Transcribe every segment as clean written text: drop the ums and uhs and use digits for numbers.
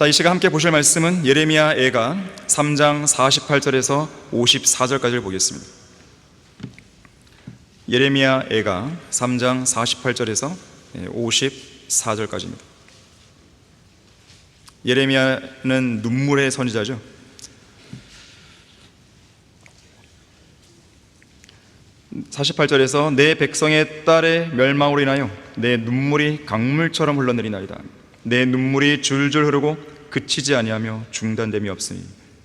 이 시간 함께 보실 말씀은 예레미야 애가 3장 48절에서 54절까지를 보겠습니다. 예레미야 애가 3장 48절에서 54절까지입니다. 예레미야는 눈물의 선지자죠. (48절에서) 내 백성의 딸의 멸망으로 인하여 내 눈물이 강물처럼 흘러내리나이다. 내 눈물이 줄줄 흐르고 그치지 아니하며 중단됨이 없으니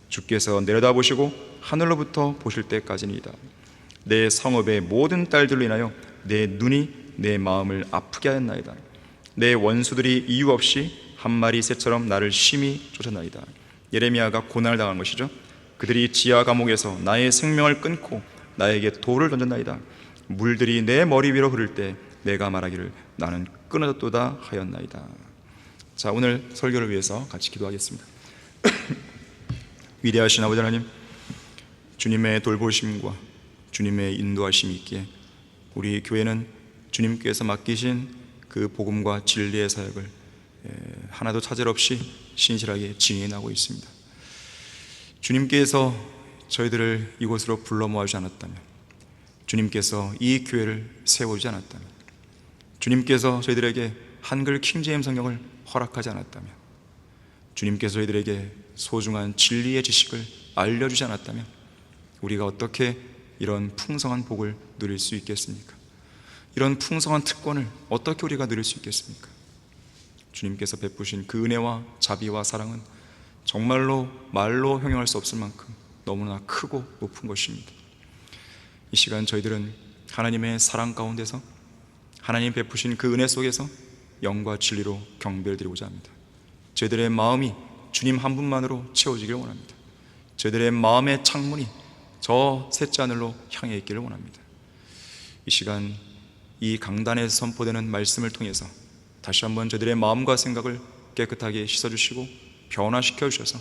주께서 내려다보시고 하늘로부터 보실 때까지니이다. 내 성읍의 모든 딸들로 인하여 내 눈이 내 마음을 아프게 하였나이다. 내 원수들이 이유 없이 한 마리 새처럼 나를 심히 쫓았나이다. 예레미야가 고난을 당한 것이죠. 그들이 지하 감옥에서 나의 생명을 끊고 나에게 돌을 던졌나이다. 물들이 내 머리 위로 흐를 때 내가 말하기를 나는 끊어졌도다 하였나이다. 자, 오늘 설교를 위해서 같이 기도하겠습니다. 위대하신 아버지 하나님, 주님의 돌보심과 주님의 인도하심이 있기에 우리 교회는 주님께서 맡기신 그 복음과 진리의 사역을 하나도 차질 없이 신실하게 진행하고 있습니다. 주님께서 저희들을 이곳으로 불러 모아주지 않았다면, 주님께서 이 교회를 세워주지 않았다면, 주님께서 저희들에게 한글 킹제임스 성경을 허락하지 않았다면, 주님께서 저희들에게 소중한 진리의 지식을 알려주지 않았다면 우리가 어떻게 이런 풍성한 복을 누릴 수 있겠습니까? 이런 풍성한 특권을 어떻게 우리가 누릴 수 있겠습니까? 주님께서 베푸신 그 은혜와 자비와 사랑은 정말로 말로 형용할 수 없을 만큼 너무나 크고 높은 것입니다. 이 시간 저희들은 하나님의 사랑 가운데서 하나님 베푸신 그 은혜 속에서 영과 진리로 경배를 드리고자 합니다. 저희들의 마음이 주님 한 분만으로 채워지기를 원합니다. 저희들의 마음의 창문이 저 셋째 하늘로 향해 있기를 원합니다. 이 시간 이 강단에서 선포되는 말씀을 통해서 다시 한번 저희들의 마음과 생각을 깨끗하게 씻어주시고 변화시켜 주셔서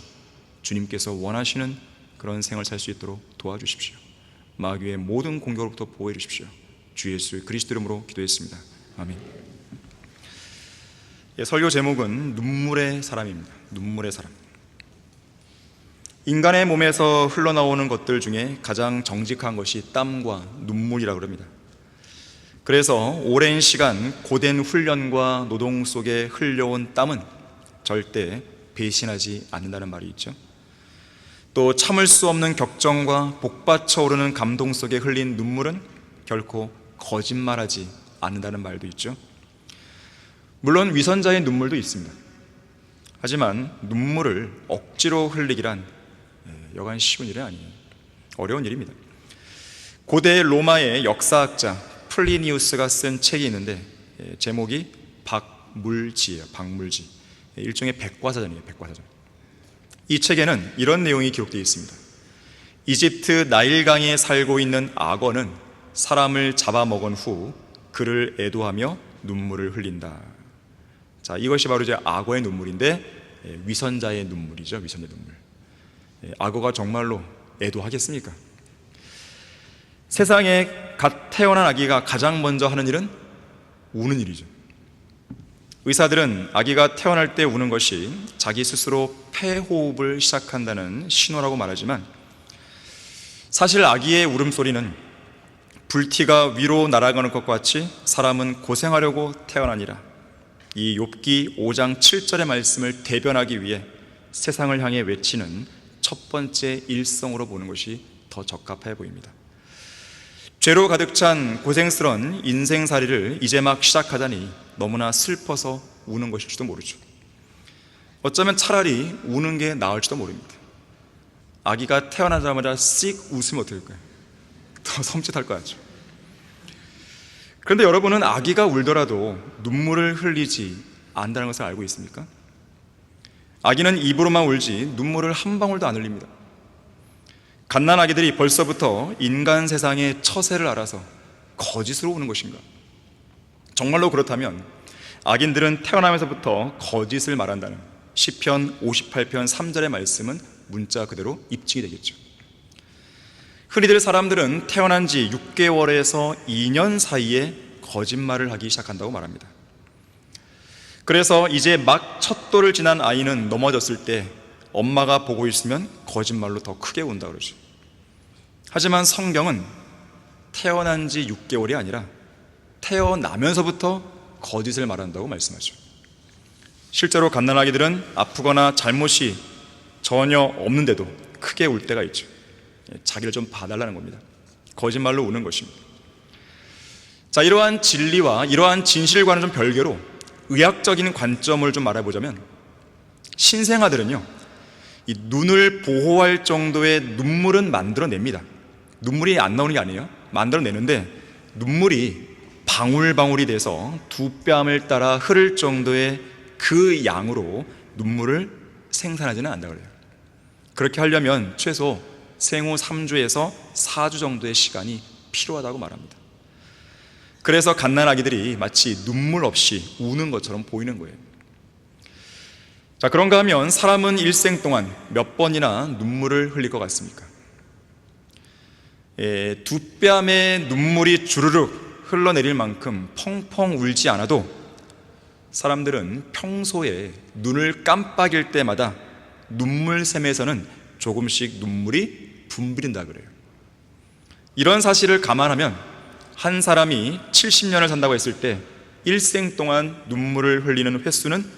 주님께서 원하시는 그런 생을 살 수 있도록 도와주십시오. 마귀의 모든 공격으로부터 보호해 주십시오. 주 예수 그리스도 이름으로 기도했습니다. 아멘. 설교 제목은 눈물의 사람입니다. 눈물의 사람. 인간의 몸에서 흘러나오는 것들 중에 가장 정직한 것이 땀과 눈물이라고 합니다. 그래서 오랜 시간 고된 훈련과 노동 속에 흘려온 땀은 절대 배신하지 않는다는 말이 있죠. 또 참을 수 없는 격정과 복받쳐 오르는 감동 속에 흘린 눈물은 결코 거짓말하지 않는다는 말도 있죠. 물론 위선자의 눈물도 있습니다. 하지만 눈물을 억지로 흘리기란 여간 쉬운 일이 아니에요. 어려운 일입니다. 고대 로마의 역사학자 플리니우스가 쓴 책이 있는데 제목이 박물지예요. 박물지. 일종의 백과사전이에요. 백과사전. 이 책에는 이런 내용이 기록되어 있습니다. 이집트 나일강에 살고 있는 악어는 사람을 잡아먹은 후 그를 애도하며 눈물을 흘린다. 자, 이것이 바로 이제 악어의 눈물인데 위선자의 눈물이죠. 위선자의 눈물. 악어가 정말로 애도하겠습니까? 세상에 갓 태어난 아기가 가장 먼저 하는 일은 우는 일이죠. 의사들은 아기가 태어날 때 우는 것이 자기 스스로 폐호흡을 시작한다는 신호라고 말하지만 사실 아기의 울음소리는 불티가 위로 날아가는 것과 같이 사람은 고생하려고 태어나니라. 이 욥기 5장 7절의 말씀을 대변하기 위해 세상을 향해 외치는 첫 번째 일성으로 보는 것이 더 적합해 보입니다. 죄로 가득 찬 고생스러운 인생살이를 이제 막 시작하다니 너무나 슬퍼서 우는 것일지도 모르죠. 어쩌면 차라리 우는 게 나을지도 모릅니다. 아기가 태어나자마자 씩 웃으면 어떨까요? 더 섬찟할 것 같죠. 그런데 여러분은 아기가 울더라도 눈물을 흘리지 않는다는 것을 알고 있습니까? 아기는 입으로만 울지 눈물을 한 방울도 안 흘립니다. 갓난아기들이 벌써부터 인간 세상의 처세를 알아서 거짓으로 우는 것인가? 정말로 그렇다면 악인들은 태어나면서부터 거짓을 말한다는 시편 58편 3절의 말씀은 문자 그대로 입증이 되겠죠. 흔히들 사람들은 태어난 지 6개월에서 2년 사이에 거짓말을 하기 시작한다고 말합니다. 그래서 이제 막 첫 돌을 지난 아이는 넘어졌을 때 엄마가 보고 있으면 거짓말로 더 크게 운다 그러죠. 하지만 성경은 태어난 지 6개월이 아니라 태어나면서부터 거짓을 말한다고 말씀하죠. 실제로 갓난아기들은 아프거나 잘못이 전혀 없는데도 크게 울 때가 있죠. 자기를 좀 봐달라는 겁니다. 거짓말로 우는 것입니다. 자, 이러한 진리와 이러한 진실과는 좀 별개로 의학적인 관점을 좀 말해보자면, 신생아들은요, 이 눈을 보호할 정도의 눈물은 만들어냅니다. 눈물이 안 나오는 게 아니에요. 만들어내는데 눈물이 방울방울이 돼서 두 뺨을 따라 흐를 정도의 그 양으로 눈물을 생산하지는 않는다 그래요. 그렇게 하려면 최소 생후 3주에서 4주 정도의 시간이 필요하다고 말합니다. 그래서 갓난아기들이 마치 눈물 없이 우는 것처럼 보이는 거예요. 자, 그런가 하면 사람은 일생 동안 몇 번이나 눈물을 흘릴 것 같습니까? 두 뺨에 눈물이 주르륵 흘러내릴 만큼 펑펑 울지 않아도 사람들은 평소에 눈을 깜빡일 때마다 눈물샘에서는 조금씩 눈물이 분비른다 그래요. 이런 사실을 감안하면 한 사람이 70년을 산다고 했을 때 일생 동안 눈물을 흘리는 횟수는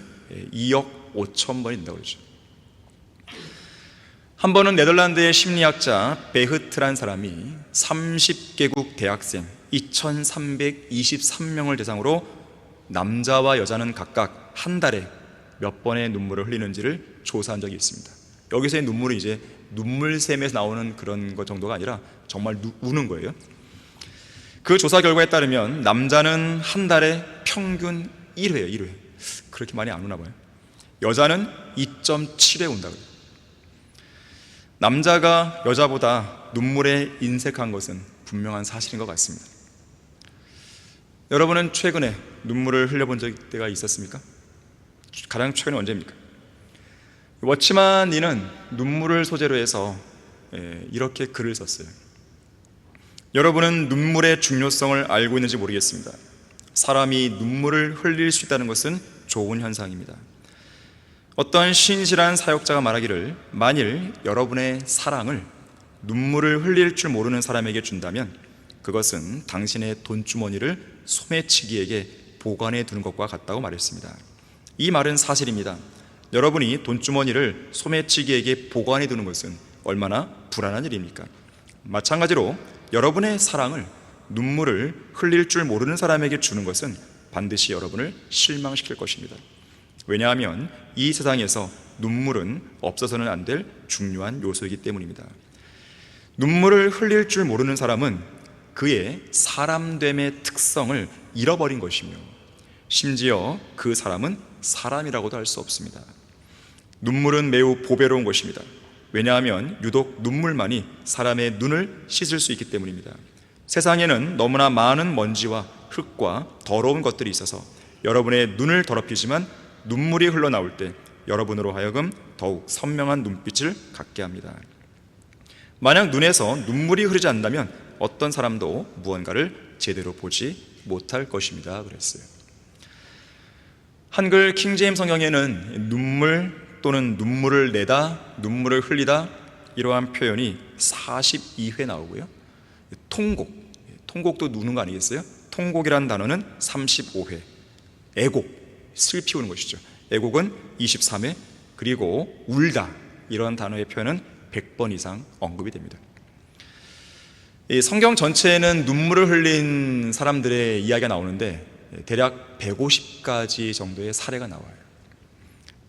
2억 5천 번이 된다고 그러죠. 한 번은 네덜란드의 심리학자 베흐트란 사람이 30개국 대학생 2323명을 대상으로 남자와 여자는 각각 한 달에 몇 번의 눈물을 흘리는지를 조사한 적이 있습니다. 여기서의 눈물은 이제 눈물샘에서 나오는 그런 것 정도가 아니라 정말 우는 거예요. 그 조사 결과에 따르면 남자는 한 달에 평균 1회예요. 1회. 그렇게 많이 안 우나 봐요. 여자는 2.7회 운다고 해요. 남자가 여자보다 눈물에 인색한 것은 분명한 사실인 것 같습니다. 여러분은 최근에 눈물을 흘려본 때가 있었습니까? 가장 최근에 언제입니까? 워치만 니는 눈물을 소재로 해서 이렇게 글을 썼어요. 여러분은 눈물의 중요성을 알고 있는지 모르겠습니다. 사람이 눈물을 흘릴 수 있다는 것은 좋은 현상입니다. 어떠한 신실한 사역자가 말하기를, 만일 여러분의 사랑을 눈물을 흘릴 줄 모르는 사람에게 준다면 그것은 당신의 돈주머니를 소매치기에게 보관해 두는 것과 같다고 말했습니다. 이 말은 사실입니다. 여러분이 돈주머니를 소매치기에게 보관해 두는 것은 얼마나 불안한 일입니까? 마찬가지로 여러분의 사랑을 눈물을 흘릴 줄 모르는 사람에게 주는 것은 반드시 여러분을 실망시킬 것입니다. 왜냐하면 이 세상에서 눈물은 없어서는 안 될 중요한 요소이기 때문입니다. 눈물을 흘릴 줄 모르는 사람은 그의 사람됨의 특성을 잃어버린 것이며, 심지어 그 사람은 사람이라고도 할 수 없습니다. 눈물은 매우 보배로운 것입니다. 왜냐하면 유독 눈물만이 사람의 눈을 씻을 수 있기 때문입니다. 세상에는 너무나 많은 먼지와 흙과 더러운 것들이 있어서 여러분의 눈을 더럽히지만 눈물이 흘러나올 때 여러분으로 하여금 더욱 선명한 눈빛을 갖게 합니다. 만약 눈에서 눈물이 흐르지 않는다면 어떤 사람도 무언가를 제대로 보지 못할 것입니다. 그랬어요. 한글 킹제임스 성경에는 눈물 또는 눈물을 내다, 눈물을 흘리다, 이러한 표현이 42회 나오고요. 통곡도 누는 거 아니겠어요? 통곡이라는 단어는 35회, 애곡, 슬피 우는 것이죠. 애곡은 23회, 그리고 울다, 이런 단어의 표현은 100번 이상 언급이 됩니다. 이 성경 전체에는 눈물을 흘린 사람들의 이야기가 나오는데 대략 150가지 정도의 사례가 나와요.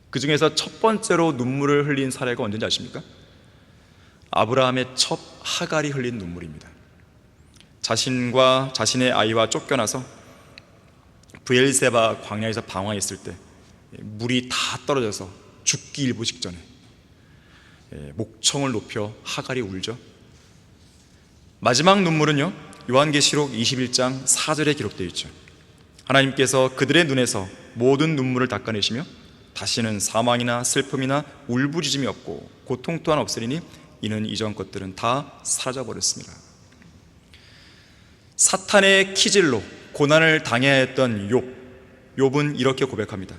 그 중에서 첫 번째로 눈물을 흘린 사례가 언제인지 아십니까? 아브라함의 첫 하갈이 흘린 눈물입니다. 자신과 자신의 아이와 쫓겨나서 브엘세바 광야에서 방황했을 때 물이 다 떨어져서 죽기 일보 직전에 목청을 높여 하갈이 울죠. 마지막 눈물은요, 요한계시록 21장 4절에 기록되어 있죠. 하나님께서 그들의 눈에서 모든 눈물을 닦아내시며 다시는 사망이나 슬픔이나 울부짖음이 없고 고통 또한 없으리니 이는 이전 것들은 다 사라져버렸습니다. 사탄의 키질로 고난을 당해야 했던 욥은 이렇게 고백합니다.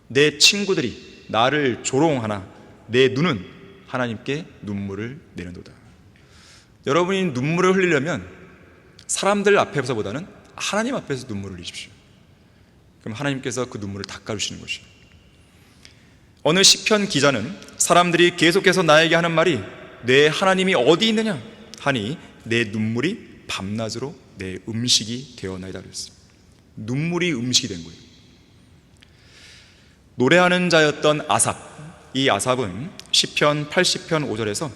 내 친구들이 나를 조롱하나 내 눈은 하나님께 눈물을 내는도다. 여러분이 눈물을 흘리려면 사람들 앞에서보다는 하나님 앞에서 눈물을 흘리십시오. 그럼 하나님께서 그 눈물을 닦아주시는 것이에요. 어느 시편 기자는 사람들이 계속해서 나에게 하는 말이 내 하나님이 어디 있느냐 하니 내 눈물이 밤낮으로 내 음식이 되어나이다 그랬어요. 눈물이 음식이 된 거예요. 노래하는 자였던 아삽, 이 아삽은 시편 80편 5절에서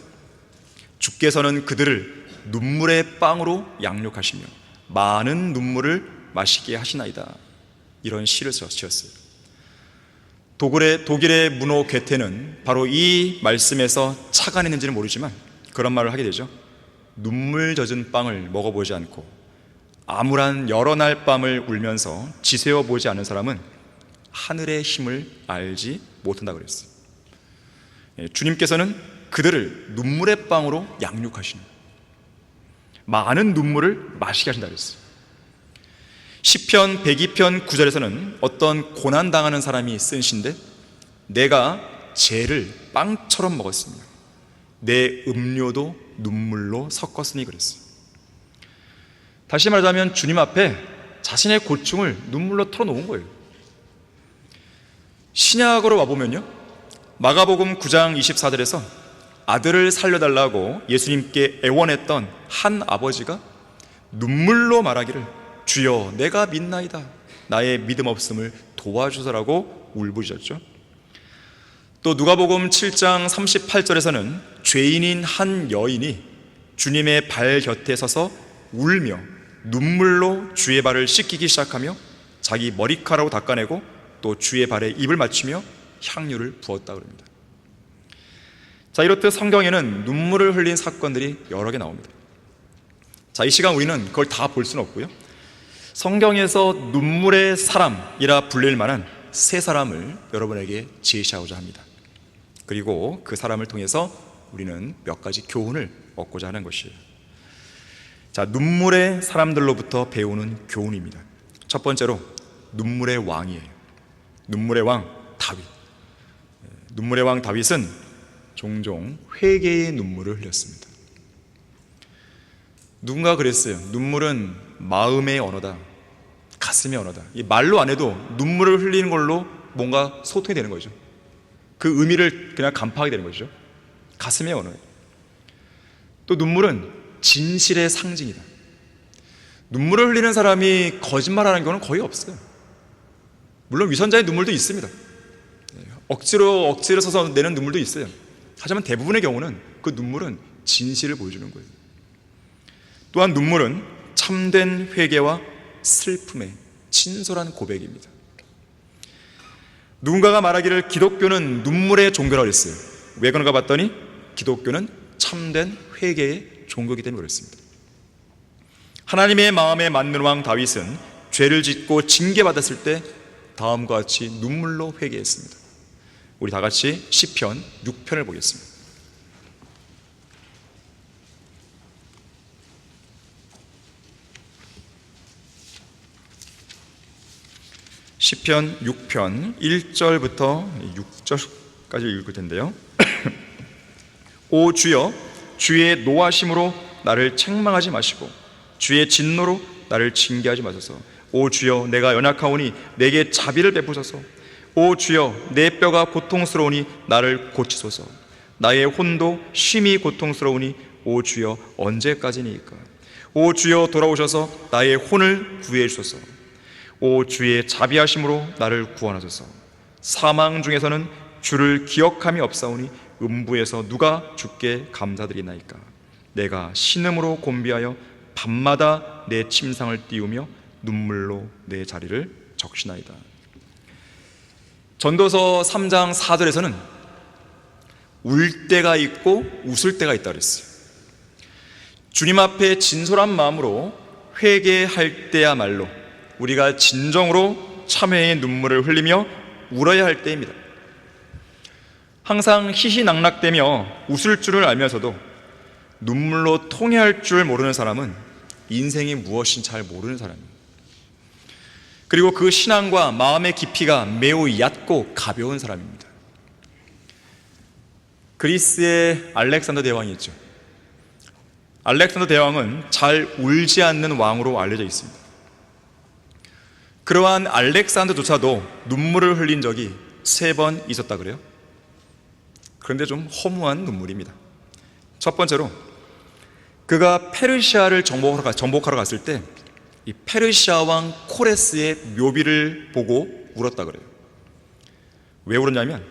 주께서는 그들을 눈물의 빵으로 양육하시며 많은 눈물을 마시게 하시나이다, 이런 시를 지었어요. 독일의 문호 괴테는 바로 이 말씀에서 착안했는지는 모르지만 그런 말을 하게 되죠. 눈물 젖은 빵을 먹어보지 않고 암울한 여러 날 밤을 울면서 지새워 보지 않은 사람은 하늘의 힘을 알지 못한다고 그랬어요. 주님께서는 그들을 눈물의 빵으로 양육하시는, 많은 눈물을 마시게 하신다고 그랬어요. 시편 102편 9절에서는 어떤 고난당하는 사람이 쓴 시인데, 내가 죄를 빵처럼 먹었으며 내 음료도 눈물로 섞었으니 그랬어요. 다시 말하자면 주님 앞에 자신의 고충을 눈물로 털어놓은 거예요. 신약으로 와보면요, 마가복음 9장 24절에서 아들을 살려달라고 예수님께 애원했던 한 아버지가 눈물로 말하기를 주여 내가 믿나이다, 나의 믿음 없음을 도와주소라고 울부짖었죠. 또 누가복음 7장 38절에서는 죄인인 한 여인이 주님의 발 곁에 서서 울며 눈물로 주의 발을 씻기기 시작하며 자기 머리카락으로 닦아내고 또 주의 발에 입을 맞추며 향유를 부었다고 합니다. 자, 이렇듯 성경에는 눈물을 흘린 사건들이 여러 개 나옵니다. 자, 이 시간 우리는 그걸 다 볼 수는 없고요, 성경에서 눈물의 사람이라 불릴 만한 세 사람을 여러분에게 제시하고자 합니다. 그리고 그 사람을 통해서 우리는 몇 가지 교훈을 얻고자 하는 것이에요. 자, 눈물의 사람들로부터 배우는 교훈입니다. 첫 번째로 눈물의 왕이에요. 눈물의 왕 다윗. 눈물의 왕 다윗은 종종 회개의 눈물을 흘렸습니다. 누군가 그랬어요. 눈물은 마음의 언어다, 가슴의 언어다. 이 말로 안 해도 눈물을 흘리는 걸로 뭔가 소통이 되는 거죠. 그 의미를 그냥 간파하게 되는 거죠. 가슴의 언어예요. 또 눈물은 진실의 상징이다. 눈물을 흘리는 사람이 거짓말하는 경우는 거의 없어요. 물론 위선자의 눈물도 있습니다. 억지로 서서 내는 눈물도 있어요. 하지만 대부분의 경우는 그 눈물은 진실을 보여주는 거예요. 또한 눈물은 참된 회개와 슬픔의 진솔한 고백입니다. 누군가가 말하기를 기독교는 눈물의 종교라고 했어요. 왜 그런가 봤더니 기독교는 참된 회개의 종교이기 때문에 그렇습니다. 하나님의 마음에 맞는 왕 다윗은 죄를 짓고 징계받았을 때 다음과 같이 눈물로 회개했습니다. 우리 다 같이 시편 6편을 보겠습니다. 시편 6편 1절부터 6절까지 읽을 텐데요. 오 주여, 주의 노하심으로 나를 책망하지 마시고 주의 진노로 나를 징계하지 마소서. 오 주여, 내가 연약하오니 내게 자비를 베푸소서. 오 주여, 내 뼈가 고통스러우니 나를 고치소서. 나의 혼도 심히 고통스러우니 오 주여, 언제까지니까. 오 주여, 돌아오셔서 나의 혼을 구해 주소서. 오 주의 자비하심으로 나를 구원하소서. 사망 중에서는 주를 기억함이 없사오니 음부에서 누가 주께 감사드리나이까. 내가 신음으로 곤비하여 밤마다 내 침상을 띄우며 눈물로 내 자리를 적시나이다. 전도서 3장 4절에서는 울 때가 있고 웃을 때가 있다 그랬어요. 주님 앞에 진솔한 마음으로 회개할 때야말로 우리가 진정으로 참회의 눈물을 흘리며 울어야 할 때입니다. 항상 희희낙낙대며 웃을 줄을 알면서도 눈물로 통회할 줄 모르는 사람은 인생이 무엇인지 잘 모르는 사람입니다. 그리고 그 신앙과 마음의 깊이가 매우 얕고 가벼운 사람입니다. 그리스의 알렉산더 대왕이 있죠. 알렉산더 대왕은 잘 울지 않는 왕으로 알려져 있습니다. 그러한 알렉산더조차도 눈물을 흘린 적이 3번 있었다 그래요. 그런데 좀 허무한 눈물입니다. 첫 번째로 그가 페르시아를 정복하러 갔을 때 이 페르시아 왕 코레스의 묘비를 보고 울었다 그래요. 왜 울었냐면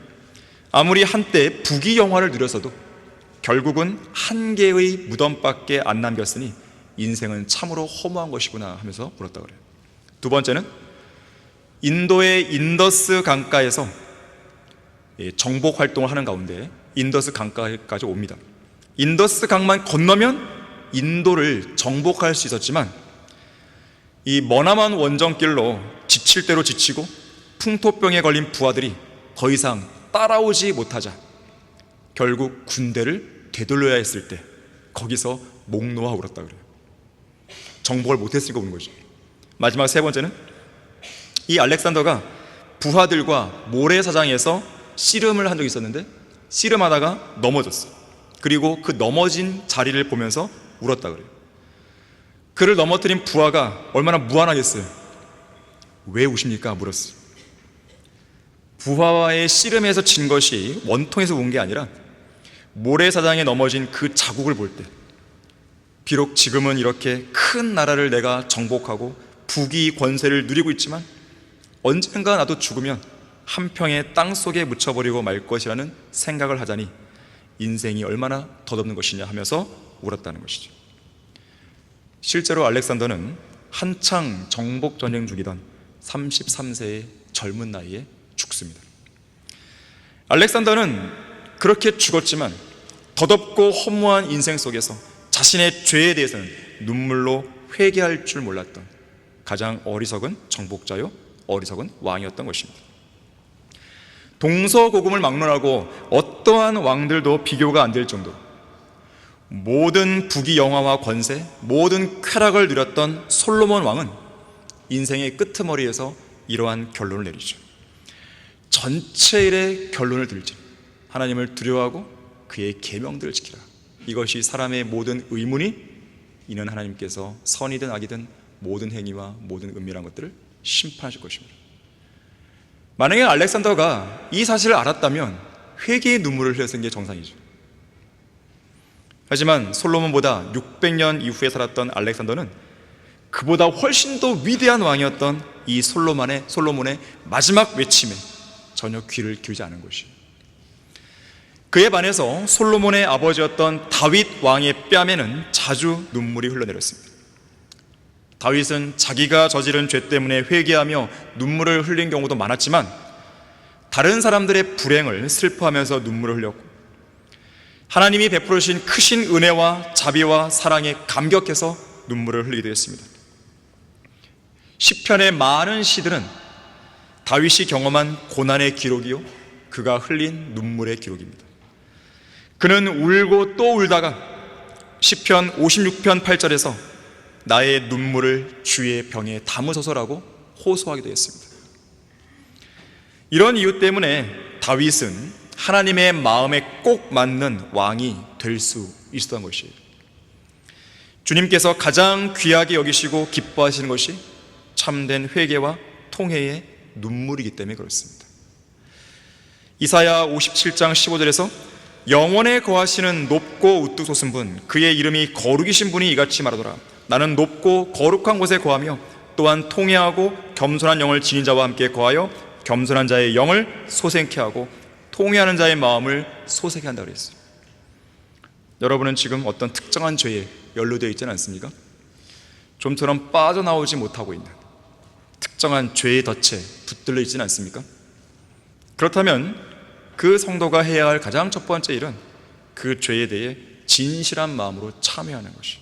아무리 한때 부귀영화를 누렸어도 결국은 한 개의 무덤밖에 안 남겼으니 인생은 참으로 허무한 것이구나 하면서 울었다 그래요. 두 번째는 인도의 인더스 강가에서 정복 활동을 하는 가운데 인더스 강가까지 옵니다. 인더스 강만 건너면 인도를 정복할 수 있었지만 이 머나먼 원정길로 지칠 대로 지치고 풍토병에 걸린 부하들이 더 이상 따라오지 못하자 결국 군대를 되돌려야 했을 때 거기서 목 놓아 울었다 그래요. 정복을 못했으니까 우는 거죠. 마지막 3번째는 이 알렉산더가 부하들과 모래사장에서 씨름을 한 적이 있었는데 씨름하다가 넘어졌어요. 그리고 그 넘어진 자리를 보면서 울었다 그래요. 그를 넘어뜨린 부하가 얼마나 무안하겠어요. 왜 우십니까? 물었어요. 부하와의 씨름에서 진 것이 원통에서 온 게 아니라 모래사장에 넘어진 그 자국을 볼 때 비록 지금은 이렇게 큰 나라를 내가 정복하고 부귀 권세를 누리고 있지만 언젠가 나도 죽으면 한 평의 땅 속에 묻혀버리고 말 것이라는 생각을 하자니 인생이 얼마나 덧없는 것이냐 하면서 울었다는 것이죠. 실제로 알렉산더는 한창 정복 전쟁 중이던 33세의 젊은 나이에 죽습니다. 알렉산더는 그렇게 죽었지만 덧없고 허무한 인생 속에서 자신의 죄에 대해서는 눈물로 회개할 줄 몰랐던 가장 어리석은 정복자요 어리석은 왕이었던 것입니다. 동서고금을 막론하고 어떠한 왕들도 비교가 안 될 정도로 모든 부귀영화와 권세, 모든 쾌락을 누렸던 솔로몬 왕은 인생의 끄트머리에서 이러한 결론을 내리죠. 전체 일의 결론을 들지 하나님을 두려워하고 그의 계명들을 지키라. 이것이 사람의 모든 의문이 이는 하나님께서 선이든 악이든 모든 행위와 모든 은밀한 것들을 심판하실 것입니다. 만약에 알렉산더가 이 사실을 알았다면 회개의 눈물을 흘렸던 게 정상이죠. 하지만 솔로몬보다 600년 이후에 살았던 알렉산더는 그보다 훨씬 더 위대한 왕이었던 이 솔로몬의 마지막 외침에 전혀 귀를 기울이지 않은 것이에요. 그에 반해서 솔로몬의 아버지였던 다윗 왕의 뺨에는 자주 눈물이 흘러내렸습니다. 다윗은 자기가 저지른 죄 때문에 회개하며 눈물을 흘린 경우도 많았지만 다른 사람들의 불행을 슬퍼하면서 눈물을 흘렸고 하나님이 베풀으신 크신 은혜와 자비와 사랑에 감격해서 눈물을 흘리기도 했습니다. 시편의 많은 시들은 다윗이 경험한 고난의 기록이요 그가 흘린 눈물의 기록입니다. 그는 울고 또 울다가 시편 56편 8절에서 나의 눈물을 주의 병에 담으소서라고 호소하기도 했습니다. 이런 이유 때문에 다윗은 하나님의 마음에 꼭 맞는 왕이 될 수 있었던 것이에요. 주님께서 가장 귀하게 여기시고 기뻐하시는 것이 참된 회개와 통회의 눈물이기 때문에 그렇습니다. 이사야 57장 15절에서 영원에 거하시는 높고 우뚝 솟은 분 그의 이름이 거룩이신 분이 이같이 말하더라. 나는 높고 거룩한 곳에 거하며 또한 통회하고 겸손한 영을 지닌 자와 함께 거하여 겸손한 자의 영을 소생케 하고 통회하는 자의 마음을 소생케 한다고 그랬어요. 여러분은 지금 어떤 특정한 죄에 연루되어 있지는 않습니까? 좀처럼 빠져나오지 못하고 있는 특정한 죄의 덫에 붙들려 있지는 않습니까? 그렇다면 그 성도가 해야 할 가장 첫 번째 일은 그 죄에 대해 진실한 마음으로 참회하는 것이.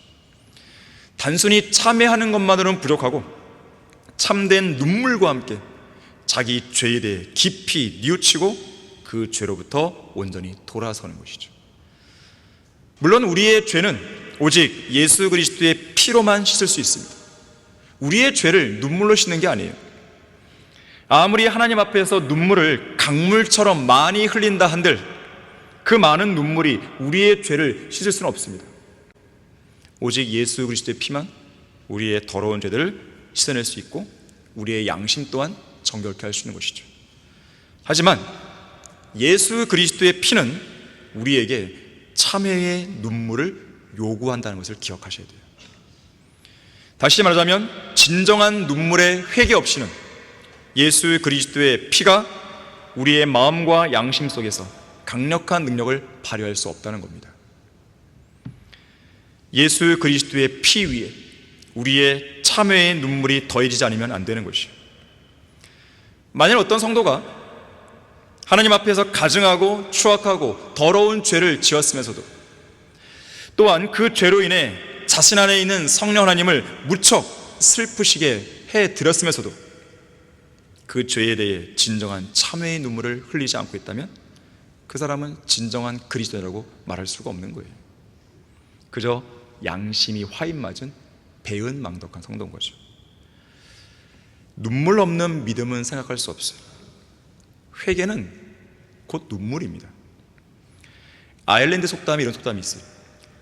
단순히 참회하는 것만으로는 부족하고 참된 눈물과 함께 자기 죄에 대해 깊이 뉘우치고 그 죄로부터 온전히 돌아서는 것이죠. 물론 우리의 죄는 오직 예수 그리스도의 피로만 씻을 수 있습니다. 우리의 죄를 눈물로 씻는 게 아니에요. 아무리 하나님 앞에서 눈물을 강물처럼 많이 흘린다 한들 그 많은 눈물이 우리의 죄를 씻을 수는 없습니다. 오직 예수 그리스도의 피만 우리의 더러운 죄들을 씻어낼 수 있고 우리의 양심 또한 정결케 할 수 있는 것이죠. 하지만 예수 그리스도의 피는 우리에게 참회의 눈물을 요구한다는 것을 기억하셔야 돼요. 다시 말하자면 진정한 눈물의 회개 없이는 예수 그리스도의 피가 우리의 마음과 양심 속에서 강력한 능력을 발휘할 수 없다는 겁니다. 예수 그리스도의 피 위에 우리의 참회의 눈물이 더해지지 않으면 안 되는 것이에요. 만일 어떤 성도가 하나님 앞에서 가증하고 추악하고 더러운 죄를 지었으면서도 또한 그 죄로 인해 자신 안에 있는 성령 하나님을 무척 슬프시게 해드렸으면서도 그 죄에 대해 진정한 참회의 눈물을 흘리지 않고 있다면 그 사람은 진정한 그리스도라고 말할 수가 없는 거예요. 그저 양심이 화인 맞은 배은망덕한 성도인 거죠. 눈물 없는 믿음은 생각할 수 없어요. 회개는 곧 눈물입니다. 아일랜드 속담에 이런 속담이 있어요.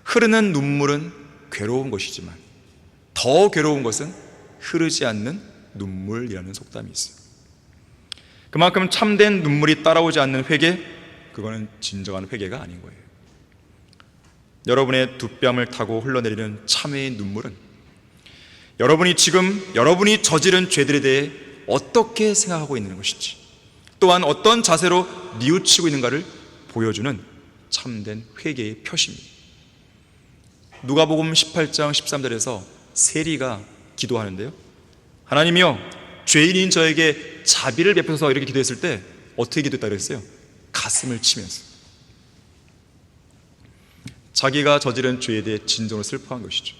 흐르는 눈물은 괴로운 것이지만 더 괴로운 것은 흐르지 않는 눈물이라는 속담이 있어요. 그만큼 참된 눈물이 따라오지 않는 회개, 그거는 진정한 회개가 아닌 거예요. 여러분의 두 뺨을 타고 흘러내리는 참회의 눈물은 여러분이 저지른 죄들에 대해 어떻게 생각하고 있는 것인지, 또한 어떤 자세로 뉘우치고 있는가를 보여주는 참된 회개의 표시입니다. 누가복음 18장 13절에서 세리가 기도하는데요, 하나님이여 죄인인 저에게 자비를 베푸소서 이렇게 기도했을 때 어떻게 기도했다 그랬어요? 가슴을 치면서 자기가 저지른 죄에 대해 진정으로 슬퍼한 것이죠.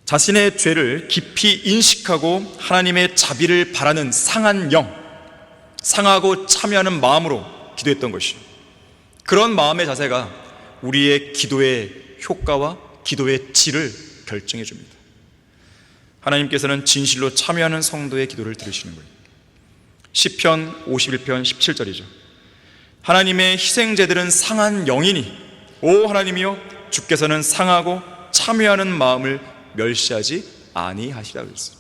자신의 죄를 깊이 인식하고 하나님의 자비를 바라는 상한 영, 상하고 참여하는 마음으로 기도했던 것이죠. 그런 마음의 자세가 우리의 기도의 효과와 기도의 질을 결정해 줍니다. 하나님께서는 진실로 참여하는 성도의 기도를 들으시는 거예요. 시편 51편 17절이죠. 하나님의 희생제들은 상한 영이니 오 하나님이여 주께서는 상하고 참여하는 마음을 멸시하지 아니하시라 그랬어요.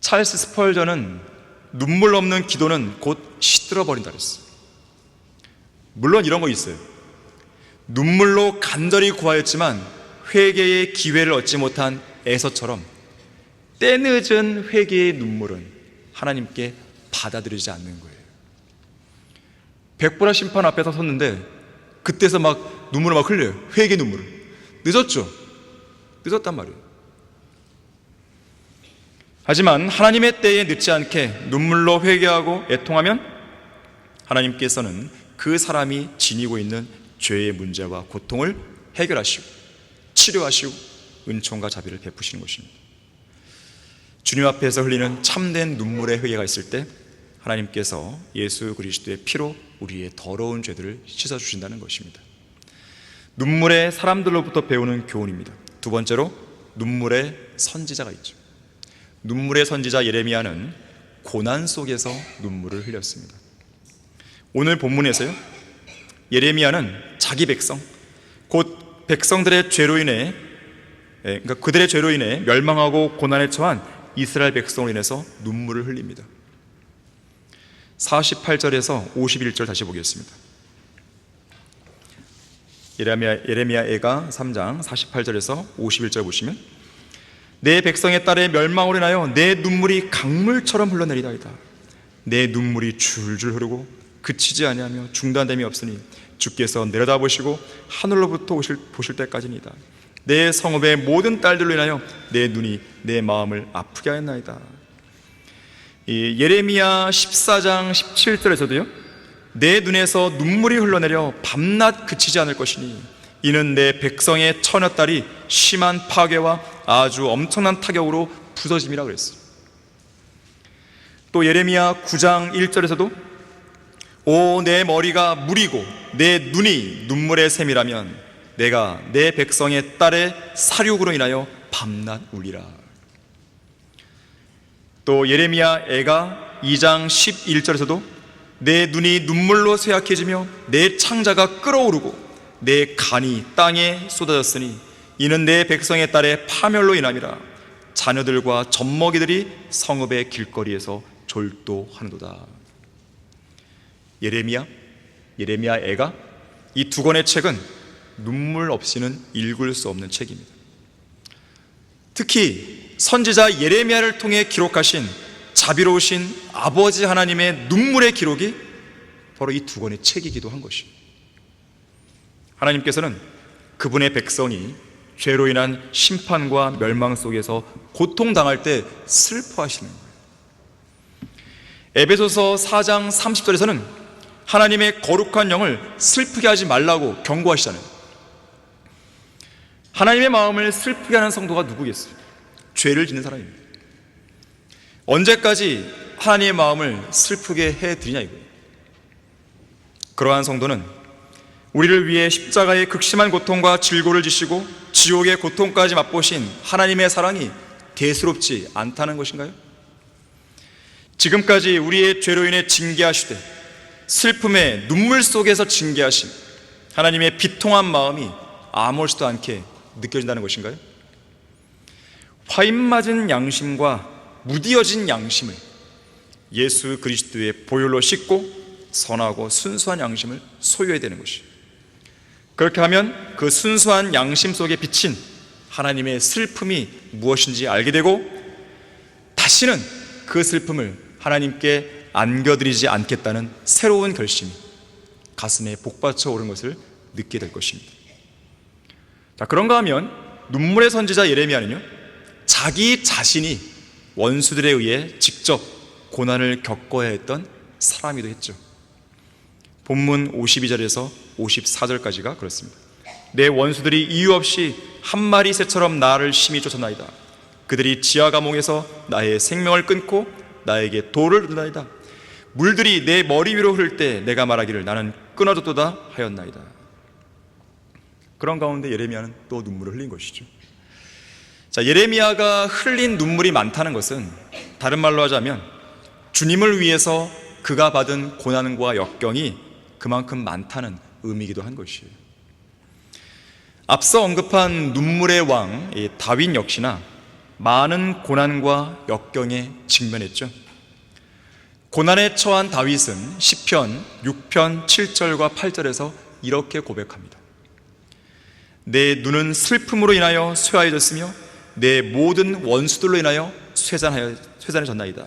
찰스 스펄전은 눈물 없는 기도는 곧 시들어버린다 그랬어요. 물론 이런 거 있어요. 눈물로 간절히 구하였지만 회개의 기회를 얻지 못한 에서처럼 때늦은 회개의 눈물은 하나님께 받아들이지 않는 거예요. 백보라 심판 앞에서 섰는데 그때서 막 눈물을 막 흘려요. 회개 눈물을. 늦었죠? 늦었단 말이에요. 하지만 하나님의 때에 늦지 않게 눈물로 회개하고 애통하면 하나님께서는 그 사람이 지니고 있는 죄의 문제와 고통을 해결하시고 치료하시고 은총과 자비를 베푸시는 것입니다. 주님 앞에서 흘리는 참된 눈물의 회개가 있을 때 하나님께서 예수 그리스도의 피로 우리의 더러운 죄들을 씻어주신다는 것입니다. 눈물의 사람들로부터 배우는 교훈입니다. 두 번째로 눈물의 선지자가 있죠. 눈물의 선지자 예레미야는 고난 속에서 눈물을 흘렸습니다. 오늘 본문에서요, 예레미야는 자기 백성, 곧 백성들의 죄로 인해, 그러니까 그들의 죄로 인해 멸망하고 고난에 처한 이스라엘 백성으로 인해서 눈물을 흘립니다. 48절에서 51절 다시 보겠습니다. 예레미야애가 3장 48절에서 51절 보시면 내 백성의 딸의 멸망으로 인하여 내 눈물이 강물처럼 흘러내리다이다. 내 눈물이 줄줄 흐르고 그치지 아니하며 중단됨이 없으니 주께서 내려다보시고 하늘로부터 보실 때까지니이다. 내 성읍의 모든 딸들로 인하여 내 눈이 내 마음을 아프게 하였나이다. 이 예레미야 14장 17절에서도요, 내 눈에서 눈물이 흘러내려 밤낮 그치지 않을 것이니 이는 내 백성의 처녀딸이 심한 파괴와 아주 엄청난 타격으로 부서짐이라 그랬어요. 또 예레미야 9장 1절에서도 오 내 머리가 물이고 내 눈이 눈물의 샘이라면 내가 내 백성의 딸의 사륙으로 인하여 밤낮 울리라. 또 예레미야 애가 2장 11절에서도 내 눈이 눈물로 쇠약해지며 내 창자가 끓어오르고 내 간이 땅에 쏟아졌으니 이는 내 백성의 딸의 파멸로 인함이라. 자녀들과 젖먹이들이 성읍의 길거리에서 졸도하는도다. 예레미야 애가 이 두 권의 책은 눈물 없이는 읽을 수 없는 책입니다. 특히 선지자 예레미야를 통해 기록하신 자비로우신 아버지 하나님의 눈물의 기록이 바로 이 두 권의 책이기도 한 것입니다. 하나님께서는 그분의 백성이 죄로 인한 심판과 멸망 속에서 고통당할 때 슬퍼하시는 거예요. 에베소서 4장 30절에서는 하나님의 거룩한 영을 슬프게 하지 말라고 경고하시잖아요. 하나님의 마음을 슬프게 하는 성도가 누구겠어요? 죄를 짓는 사람입니다. 언제까지 하나님의 마음을 슬프게 해드리냐 이거예요. 그러한 성도는 우리를 위해 십자가의 극심한 고통과 질고를 지시고 지옥의 고통까지 맛보신 하나님의 사랑이 대수롭지 않다는 것인가요? 지금까지 우리의 죄로 인해 징계하시되 슬픔의 눈물 속에서 징계하신 하나님의 비통한 마음이 아무렇지도 않게 느껴진다는 것인가요? 화인 맞은 양심과 무디어진 양심을 예수 그리스도의 보혈로 씻고 선하고 순수한 양심을 소유해야 되는 것이에요. 그렇게 하면 그 순수한 양심 속에 비친 하나님의 슬픔이 무엇인지 알게 되고 다시는 그 슬픔을 하나님께 안겨드리지 않겠다는 새로운 결심이 가슴에 복받쳐 오른 것을 느끼게 될 것입니다. 자, 그런가 하면 눈물의 선지자 예레미야는요, 자기 자신이 원수들에 의해 직접 고난을 겪어야 했던 사람이기도 했죠. 본문 52절에서 54절까지가 그렇습니다. 내 원수들이 이유 없이 한 마리 새처럼 나를 심히 쫓아나이다. 그들이 지하 감옥에서 나의 생명을 끊고 나에게 돌을 들나이다. 물들이 내 머리 위로 흐를 때 내가 말하기를 나는 끊어졌도다 하였나이다. 그런 가운데 예레미야는 또 눈물을 흘린 것이죠. 자, 예레미야가 흘린 눈물이 많다는 것은 다른 말로 하자면 주님을 위해서 그가 받은 고난과 역경이 그만큼 많다는 의미이기도 한 것이에요. 앞서 언급한 눈물의 왕 다윗 역시나 많은 고난과 역경에 직면했죠. 고난에 처한 다윗은 시편 6편 7절과 8절에서 이렇게 고백합니다. 내 눈은 슬픔으로 인하여 쇠하여졌으며 내 모든 원수들로 인하여 쇠잔해졌나이다.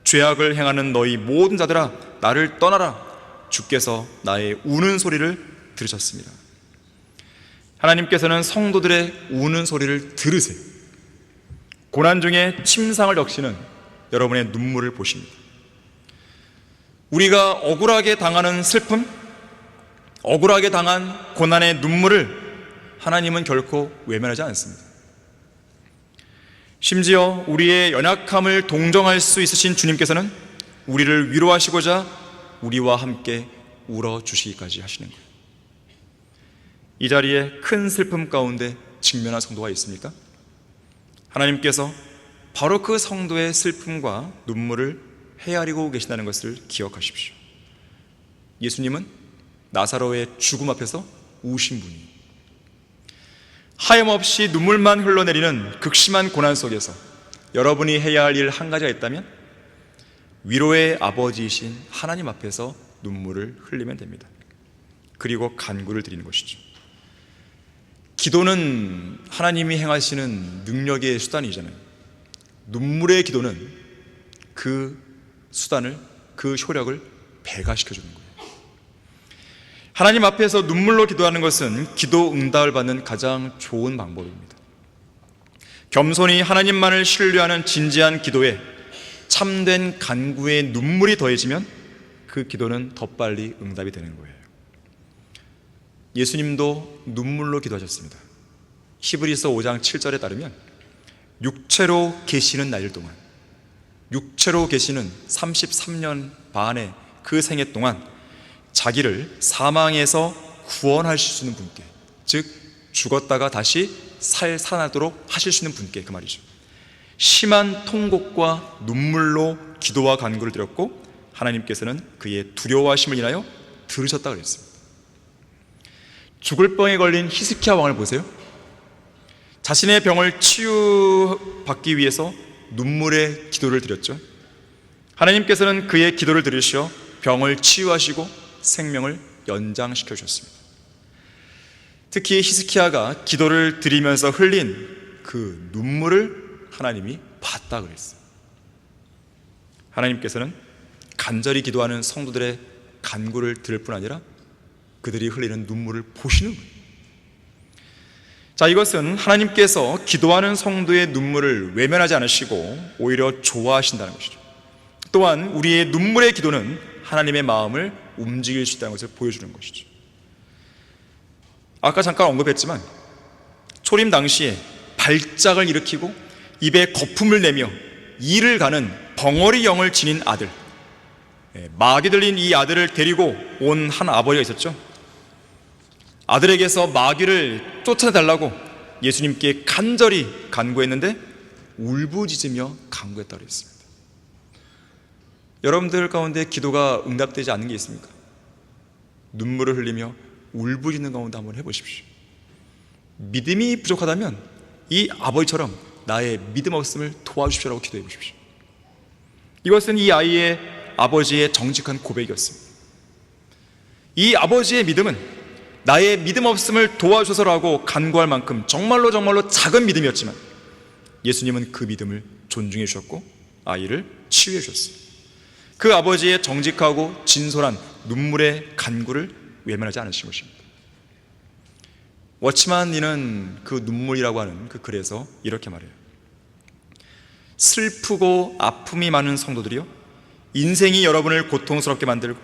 죄악을 행하는 너희 모든 자들아 나를 떠나라. 주께서 나의 우는 소리를 들으셨습니다. 하나님께서는 성도들의 우는 소리를 들으세요. 고난 중에 침상을 적시는 여러분의 눈물을 보십니다. 우리가 억울하게 당하는 슬픔, 억울하게 당한 고난의 눈물을 하나님은 결코 외면하지 않습니다. 심지어 우리의 연약함을 동정할 수 있으신 주님께서는 우리를 위로하시고자 우리와 함께 울어주시기까지 하시는 거예요. 이 자리에 큰 슬픔 가운데 직면한 성도가 있습니까? 하나님께서 바로 그 성도의 슬픔과 눈물을 헤아리고 계신다는 것을 기억하십시오. 예수님은 나사로의 죽음 앞에서 우신 분이에요. 하염없이 눈물만 흘러내리는 극심한 고난 속에서 여러분이 해야 할 일 한 가지가 있다면 위로의 아버지이신 하나님 앞에서 눈물을 흘리면 됩니다. 그리고 간구를 드리는 것이죠. 기도는 하나님이 행하시는 능력의 수단이잖아요. 눈물의 기도는 그 수단을, 그 효력을 배가시켜주는 거예요. 하나님 앞에서 눈물로 기도하는 것은 기도 응답을 받는 가장 좋은 방법입니다. 겸손히 하나님만을 신뢰하는 진지한 기도에 참된 간구의 눈물이 더해지면 그 기도는 더 빨리 응답이 되는 거예요. 예수님도 눈물로 기도하셨습니다. 히브리서 5장 7절에 따르면 육체로 계시는 날 동안, 육체로 계시는 33년 반의 그 생애 동안 자기를 사망에서 구원하실 수 있는 분께, 즉 죽었다가 다시 살아나도록 하실 수 있는 분께, 그 말이죠, 심한 통곡과 눈물로 기도와 간구를 드렸고 하나님께서는 그의 두려워하심을 인하여 들으셨다고 그랬습니다. 죽을 병에 걸린 히스기야 왕을 보세요. 자신의 병을 치유받기 위해서 눈물의 기도를 드렸죠. 하나님께서는 그의 기도를 들으시어 병을 치유하시고 생명을 연장시켜 주셨습니다. 특히 히스기야가 기도를 드리면서 흘린 그 눈물을 하나님이 봤다 그랬어요. 하나님께서는 간절히 기도하는 성도들의 간구를 들을 뿐 아니라 그들이 흘리는 눈물을 보시는 거예요. 자, 이것은 하나님께서 기도하는 성도의 눈물을 외면하지 않으시고 오히려 좋아하신다는 것이죠. 또한 우리의 눈물의 기도는 하나님의 마음을 움직일 수 있다는 것을 보여주는 것이죠. 아까 잠깐 언급했지만 초림 당시에 발작을 일으키고 입에 거품을 내며 이를 가는 벙어리 영을 지닌 아들, 마귀 들린 이 아들을 데리고 온 한 아버지가 있었죠. 아들에게서 마귀를 쫓아내달라고 예수님께 간절히 간구했는데 울부짖으며 간구했다고 그랬습니다. 여러분들 가운데 기도가 응답되지 않는 게 있습니까? 눈물을 흘리며 울부짖는 가운데 한번 해보십시오. 믿음이 부족하다면 이 아버지처럼 나의 믿음 없음을 도와주십시오라고 기도해 보십시오. 이것은 이 아이의 아버지의 정직한 고백이었습니다. 이 아버지의 믿음은 나의 믿음 없음을 도와주소서라고 간구할 만큼 정말로 작은 믿음이었지만 예수님은 그 믿음을 존중해 주셨고 아이를 치유해 주셨어요. 그 아버지의 정직하고 진솔한 눈물의 간구를 외면하지 않으신 것입니다. 워치만 리는 그 눈물이라고 하는 그 글에서 이렇게 말해요. 슬프고 아픔이 많은 성도들이요, 인생이 여러분을 고통스럽게 만들고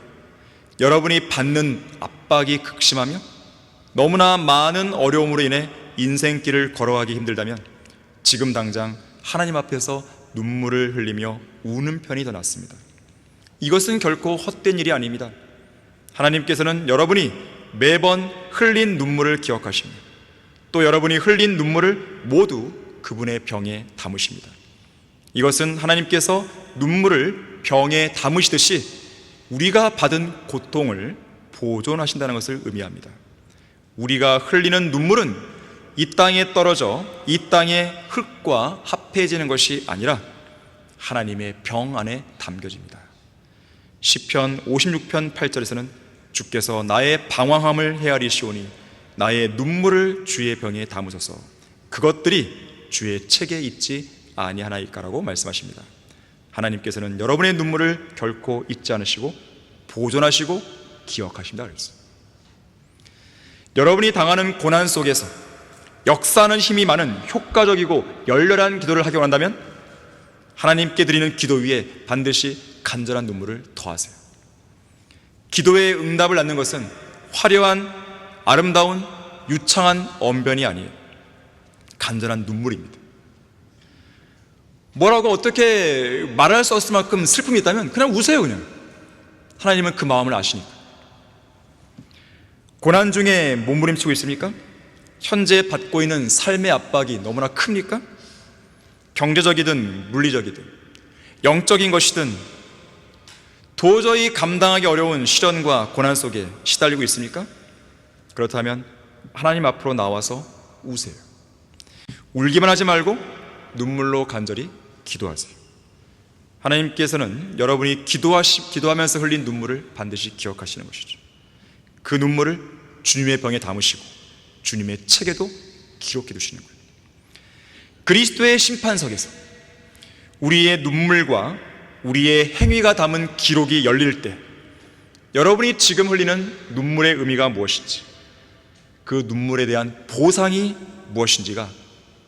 여러분이 받는 압박이 극심하며 너무나 많은 어려움으로 인해 인생길을 걸어가기 힘들다면 지금 당장 하나님 앞에서 눈물을 흘리며 우는 편이 더 낫습니다. 이것은 결코 헛된 일이 아닙니다. 하나님께서는 여러분이 매번 흘린 눈물을 기억하십니다. 또 여러분이 흘린 눈물을 모두 그분의 병에 담으십니다. 이것은 하나님께서 눈물을 병에 담으시듯이 우리가 받은 고통을 보존하신다는 것을 의미합니다. 우리가 흘리는 눈물은 이 땅에 떨어져 이 땅의 흙과 합해지는 것이 아니라 하나님의 병 안에 담겨집니다. 시편 56편 8절에서는 주께서 나의 방황함을 헤아리시오니 나의 눈물을 주의 병에 담으소서, 그것들이 주의 책에 있지 아니하나이까라고 말씀하십니다. 하나님께서는 여러분의 눈물을 결코 잊지 않으시고 보존하시고 기억하신다 그랬어요. 여러분이 당하는 고난 속에서 역사하는 힘이 많은 효과적이고 열렬한 기도를 하기 원한다면 하나님께 드리는 기도 위에 반드시 간절한 눈물을 더하세요. 기도의 응답을 낳는 것은 화려한 아름다운 유창한 언변이 아니에요. 간절한 눈물입니다. 뭐라고 어떻게 말할 수 없을 만큼 슬픔이 있다면 그냥 우세요. 그냥 하나님은 그 마음을 아시니까. 고난 중에 몸부림치고 있습니까? 현재 받고 있는 삶의 압박이 너무나 큽니까? 경제적이든 물리적이든 영적인 것이든 도저히 감당하기 어려운 시련과 고난 속에 시달리고 있습니까? 그렇다면 하나님 앞으로 나와서 우세요. 울기만 하지 말고 눈물로 간절히 기도하세요. 하나님께서는 여러분이 기도하면서 흘린 눈물을 반드시 기억하시는 것이죠. 그 눈물을 주님의 병에 담으시고 주님의 책에도 기록해 두시는 거예요. 그리스도의 심판석에서 우리의 눈물과 우리의 행위가 담은 기록이 열릴 때 여러분이 지금 흘리는 눈물의 의미가 무엇인지, 그 눈물에 대한 보상이 무엇인지가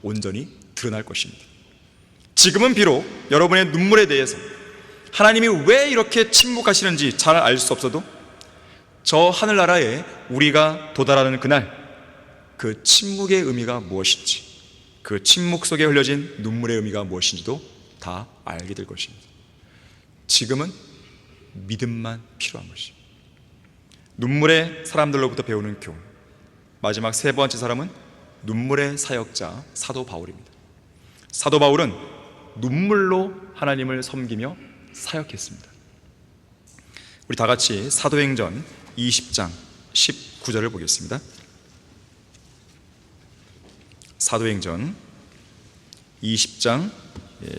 온전히 드러날 것입니다. 지금은 비록 여러분의 눈물에 대해서 하나님이 왜 이렇게 침묵하시는지 잘 알 수 없어도 저 하늘나라에 우리가 도달하는 그날 그 침묵의 의미가 무엇인지, 그 침묵 속에 흘려진 눈물의 의미가 무엇인지도 다 알게 될 것입니다. 지금은 믿음만 필요한 것입니다. 눈물의 사람들로부터 배우는 교훈, 마지막 세 번째 사람은 눈물의 사역자 사도 바울입니다. 사도 바울은 눈물로 하나님을 섬기며 사역했습니다. 우리 다 같이 사도행전 20장 19절을 보겠습니다. 사도행전 20장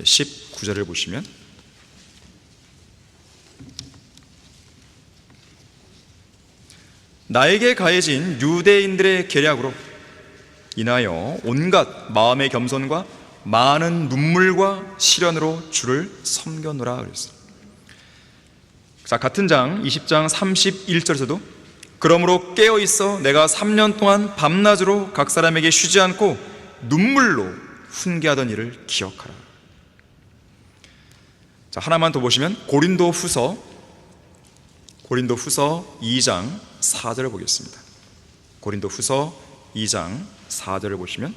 19절을 보시면, 나에게 가해진 유대인들의 계략으로 인하여 온갖 마음의 겸손과 많은 눈물과 시련으로 주를 섬겨노라 그랬어요. 자, 같은 장 20장 31절에서도 그러므로 깨어있어 내가 3년 동안 밤낮으로 각 사람에게 쉬지 않고 눈물로 훈계하던 일을 기억하라. 자, 하나만 더 보시면 고린도후서 2장 4절을 보겠습니다. 고린도후서 2장 4절을 보시면,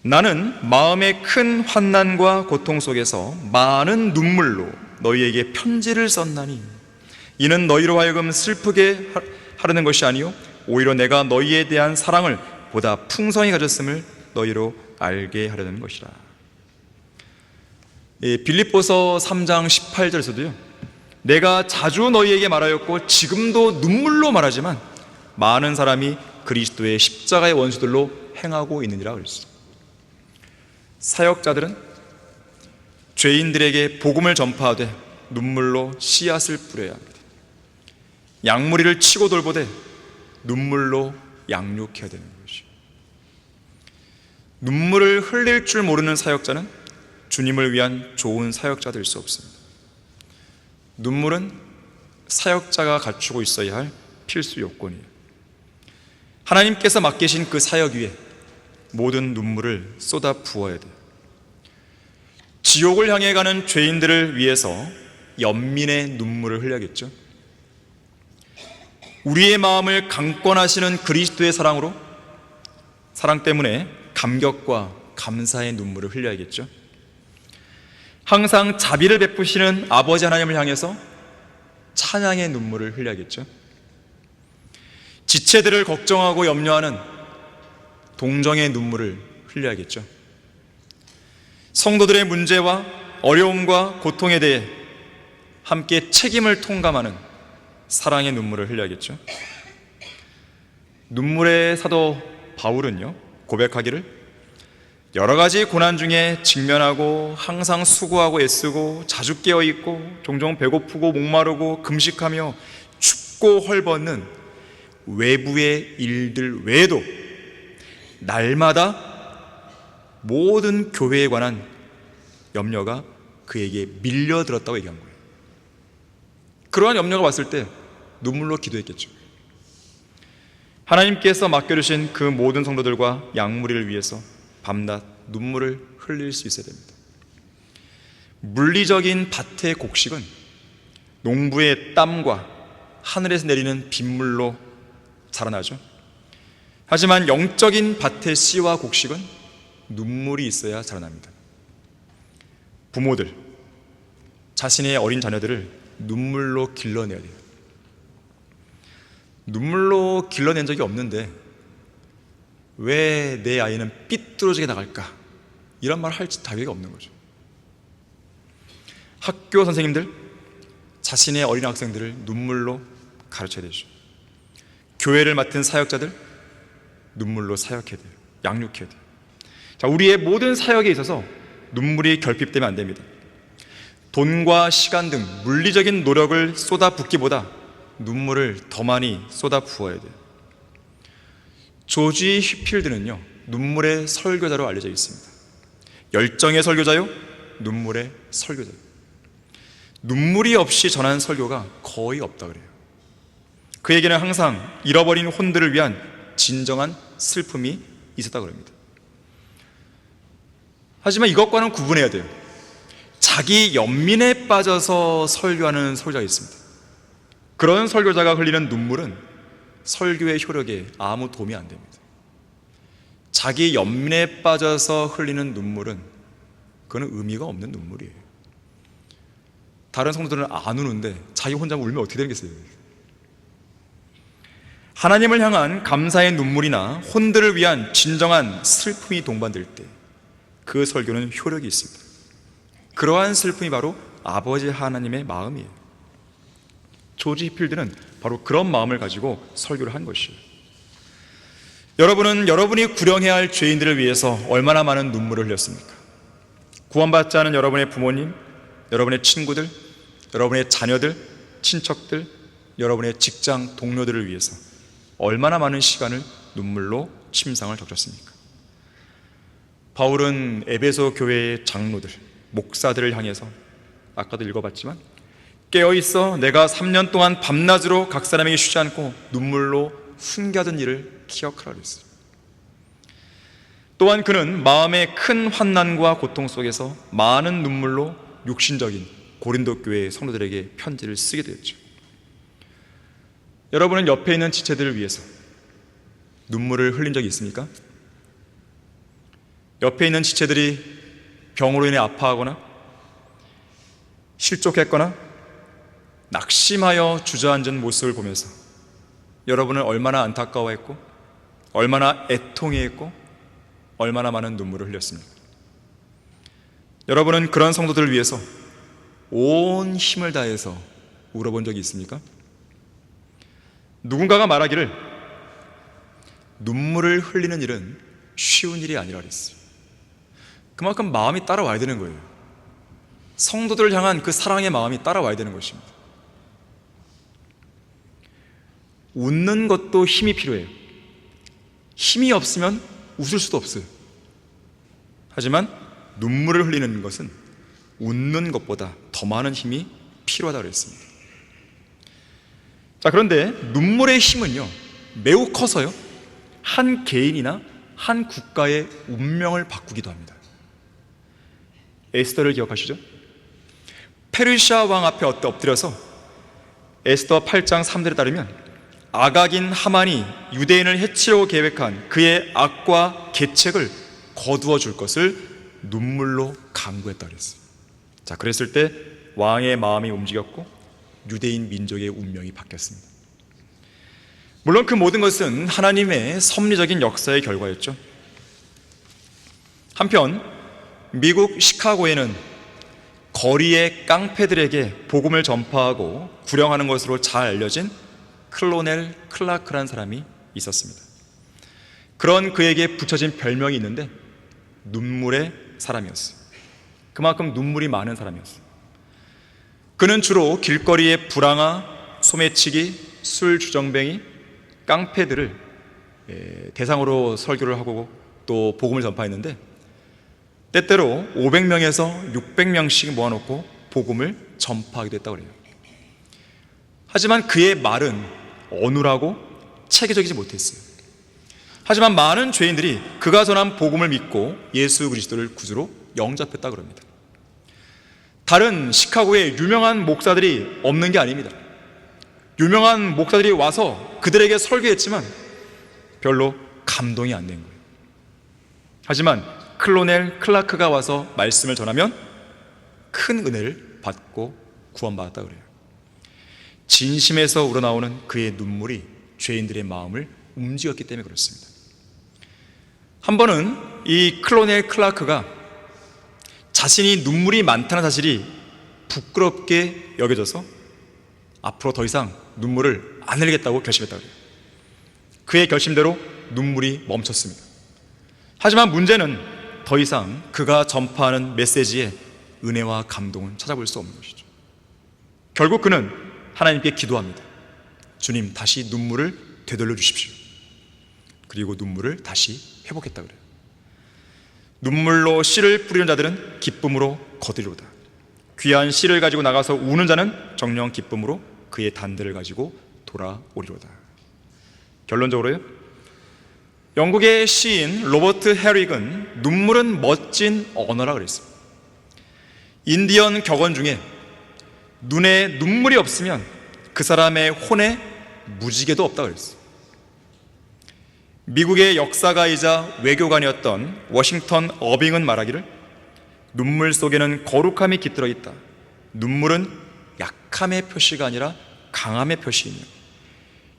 나는 마음의 큰 환난과 고통 속에서 많은 눈물로 너희에게 편지를 썼나니 이는 너희로 하여금 슬프게 하려는 것이 아니요 오히려 내가 너희에 대한 사랑을 보다 풍성히 가졌음을 너희로 알게 하려는 것이라. 빌립보서 3장 18절에서도요, 내가 자주 너희에게 말하였고 지금도 눈물로 말하지만 많은 사람이 그리스도의 십자가의 원수들로 행하고 있느니라 그랬어요. 사역자들은 죄인들에게 복음을 전파하되 눈물로 씨앗을 뿌려야 합니다. 양무리를 치고 돌보되 눈물로 양육해야 되는 것이죠. 눈물을 흘릴 줄 모르는 사역자는 주님을 위한 좋은 사역자 될 수 없습니다. 눈물은 사역자가 갖추고 있어야 할 필수 요건이에요. 하나님께서 맡기신 그 사역 위에 모든 눈물을 쏟아 부어야 돼요. 지옥을 향해 가는 죄인들을 위해서 연민의 눈물을 흘려야겠죠. 우리의 마음을 강권하시는 그리스도의 사랑으로, 사랑 때문에 감격과 감사의 눈물을 흘려야겠죠. 항상 자비를 베푸시는 아버지 하나님을 향해서 찬양의 눈물을 흘려야겠죠. 지체들을 걱정하고 염려하는 동정의 눈물을 흘려야겠죠. 성도들의 문제와 어려움과 고통에 대해 함께 책임을 통감하는 사랑의 눈물을 흘려야겠죠. 눈물의 사도 바울은요, 고백하기를 여러 가지 고난 중에 직면하고 항상 수고하고 애쓰고 자주 깨어있고 종종 배고프고 목마르고 금식하며 춥고 헐벗는 외부의 일들 외에도 날마다 모든 교회에 관한 염려가 그에게 밀려들었다고 얘기한 거예요. 그러한 염려가 왔을 때 눈물로 기도했겠죠. 하나님께서 맡겨주신 그 모든 성도들과 양무리를 위해서 밤낮 눈물을 흘릴 수 있어야 됩니다. 물리적인 밭의 곡식은 농부의 땀과 하늘에서 내리는 빗물로 자라나죠. 하지만 영적인 밭의 씨와 곡식은 눈물이 있어야 자라납니다. 부모들, 자신의 어린 자녀들을 눈물로 길러내야 돼요. 눈물로 길러낸 적이 없는데 왜 내 아이는 삐뚤어지게 나갈까? 이런 말 할 자격이 없는 거죠. 학교 선생님들, 자신의 어린 학생들을 눈물로 가르쳐야 되죠. 교회를 맡은 사역자들, 눈물로 사역해야 돼요. 양육해야 돼요. 자, 우리의 모든 사역에 있어서 눈물이 결핍되면 안 됩니다. 돈과 시간 등 물리적인 노력을 쏟아붓기보다 눈물을 더 많이 쏟아 부어야 돼요. 조지 휘필드는요, 눈물의 설교자로 알려져 있습니다. 열정의 설교자요, 눈물의 설교자요. 눈물이 없이 전한 설교가 거의 없다 그래요. 그에게는 항상 잃어버린 혼들을 위한 진정한 슬픔이 있었다 그럽니다. 하지만 이것과는 구분해야 돼요. 자기 연민에 빠져서 설교하는 설교자가 있습니다. 그런 설교자가 흘리는 눈물은 설교의 효력에 아무 도움이 안 됩니다. 자기 연민에 빠져서 흘리는 눈물은 그건 의미가 없는 눈물이에요. 다른 성도들은 안 우는데 자기 혼자 울면 어떻게 되겠어요? 하나님을 향한 감사의 눈물이나 혼들을 위한 진정한 슬픔이 동반될 때 그 설교는 효력이 있습니다. 그러한 슬픔이 바로 아버지 하나님의 마음이에요. 조지 히필드는 바로 그런 마음을 가지고 설교를 한 것이에요. 여러분은 여러분이 구령해야 할 죄인들을 위해서 얼마나 많은 눈물을 흘렸습니까? 구원받지 않은 여러분의 부모님, 여러분의 친구들, 여러분의 자녀들, 친척들, 여러분의 직장 동료들을 위해서 얼마나 많은 시간을 눈물로 침상을 적셨습니까? 바울은 에베소 교회의 장로들, 목사들을 향해서 아까도 읽어봤지만 깨어있어 내가 3년 동안 밤낮으로 각 사람에게 쉬지 않고 눈물로 숨겨둔 일을 기억하라 그랬어요. 또한 그는 마음의 큰 환난과 고통 속에서 많은 눈물로 육신적인 고린도 교회의 성도들에게 편지를 쓰게 되었죠. 여러분은 옆에 있는 지체들을 위해서 눈물을 흘린 적이 있습니까? 옆에 있는 지체들이 병으로 인해 아파하거나 실족했거나 낙심하여 주저앉은 모습을 보면서 여러분은 얼마나 안타까워했고 얼마나 애통해했고 얼마나 많은 눈물을 흘렸습니까? 여러분은 그런 성도들을 위해서 온 힘을 다해서 울어본 적이 있습니까? 누군가가 말하기를 눈물을 흘리는 일은 쉬운 일이 아니라 그랬어요. 그만큼 마음이 따라와야 되는 거예요. 성도들을 향한 그 사랑의 마음이 따라와야 되는 것입니다. 웃는 것도 힘이 필요해요. 힘이 없으면 웃을 수도 없어요. 하지만 눈물을 흘리는 것은 웃는 것보다 더 많은 힘이 필요하다고 그랬습니다. 자, 그런데 눈물의 힘은요 매우 커서요 한 개인이나 한 국가의 운명을 바꾸기도 합니다. 에스더를 기억하시죠? 페르시아 왕 앞에 엎드려서 에스더 8장 3절에 따르면 아각인 하만이 유대인을 해치려고 계획한 그의 악과 계책을 거두어 줄 것을 눈물로 강구했다 그랬어요. 자, 그랬을 때 왕의 마음이 움직였고 유대인 민족의 운명이 바뀌었습니다. 물론 그 모든 것은 하나님의 섭리적인 역사의 결과였죠. 한편 미국 시카고에는 거리의 깡패들에게 복음을 전파하고 구령하는 것으로 잘 알려진 클로넬 클라크라는 사람이 있었습니다. 그런 그에게 붙여진 별명이 있는데 눈물의 사람이었어요. 그만큼 눈물이 많은 사람이었어요. 그는 주로 길거리의 불황아, 소매치기, 술 주정뱅이, 깡패들을 대상으로 설교를 하고 또 복음을 전파했는데 때때로 500명에서 600명씩 모아놓고 복음을 전파하기도 했다고 그래요. 하지만 그의 말은 어눌하고 체계적이지 못했어요. 하지만 많은 죄인들이 그가 전한 복음을 믿고 예수 그리스도를 구주로 영접했다고 그럽니다. 다른 시카고의 유명한 목사들이 없는 게 아닙니다. 유명한 목사들이 와서 그들에게 설교했지만 별로 감동이 안 된 거예요. 하지만 클로넬 클라크가 와서 말씀을 전하면 큰 은혜를 받고 구원받았다 그래요. 진심에서 우러나오는 그의 눈물이 죄인들의 마음을 움직였기 때문에 그렇습니다. 한 번은 이 클로넬 클라크가 자신이 눈물이 많다는 사실이 부끄럽게 여겨져서 앞으로 더 이상 눈물을 안 흘리겠다고 결심했다고 그래요. 그의 결심대로 눈물이 멈췄습니다. 하지만 문제는 더 이상 그가 전파하는 메시지에 은혜와 감동은 찾아볼 수 없는 것이죠. 결국 그는 하나님께 기도합니다. 주님, 다시 눈물을 되돌려 주십시오. 그리고 눈물을 다시 회복했다 그래요. 눈물로 씨를 뿌리는 자들은 기쁨으로 거두리로다. 귀한 씨를 가지고 나가서 우는 자는 정령 기쁨으로 그의 단들을 가지고 돌아오리로다. 결론적으로요, 영국의 시인 로버트 헤릭은 눈물은 멋진 언어라 그랬습니다. 인디언 격언 중에 눈에 눈물이 없으면 그 사람의 혼에 무지개도 없다 그랬어요. 미국의 역사가이자 외교관이었던 워싱턴 어빙은 말하기를 눈물 속에는 거룩함이 깃들어 있다. 눈물은 약함의 표시가 아니라 강함의 표시이며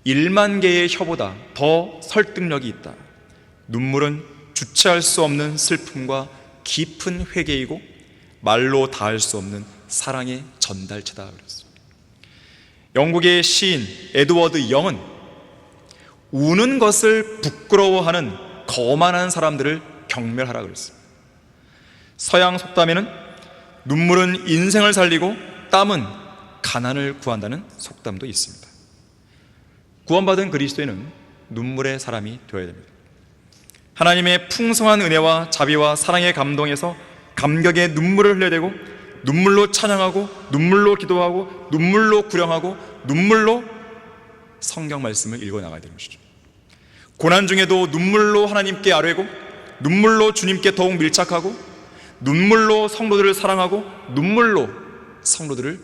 1만 개의 혀보다 더 설득력이 있다. 눈물은 주체할 수 없는 슬픔과 깊은 회개이고 말로 다할 수 없는 사랑의 전달체다 그랬어요. 영국의 시인 에드워드 영은 우는 것을 부끄러워하는 거만한 사람들을 경멸하라 그랬어요. 서양 속담에는 눈물은 인생을 살리고 땀은 가난을 구한다는 속담도 있습니다. 구원받은 그리스도인은 눈물의 사람이 되어야 됩니다. 하나님의 풍성한 은혜와 자비와 사랑의 감동에서 감격의 눈물을 흘려야 되고, 눈물로 찬양하고, 눈물로 기도하고, 눈물로 구령하고, 눈물로 성경 말씀을 읽어나가야 되는 것이죠. 고난 중에도 눈물로 하나님께 아뢰고, 눈물로 주님께 더욱 밀착하고, 눈물로 성도들을 사랑하고, 눈물로 성도들을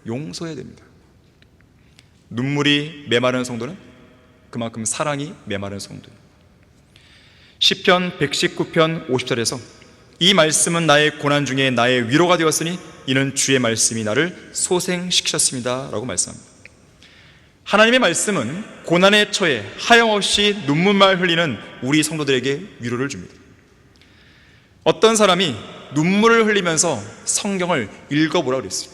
용서해야 됩니다. 눈물이 메마른 성도는 그만큼 사랑이 메마른 성도입니다. 시편 119편 50절에서 이 말씀은 나의 고난 중에 나의 위로가 되었으니 이는 주의 말씀이 나를 소생시키셨습니다 라고 말씀합니다. 하나님의 말씀은 고난에 처해 하염없이 눈물만 흘리는 우리 성도들에게 위로를 줍니다. 어떤 사람이 눈물을 흘리면서 성경을 읽어보라고 그랬어요.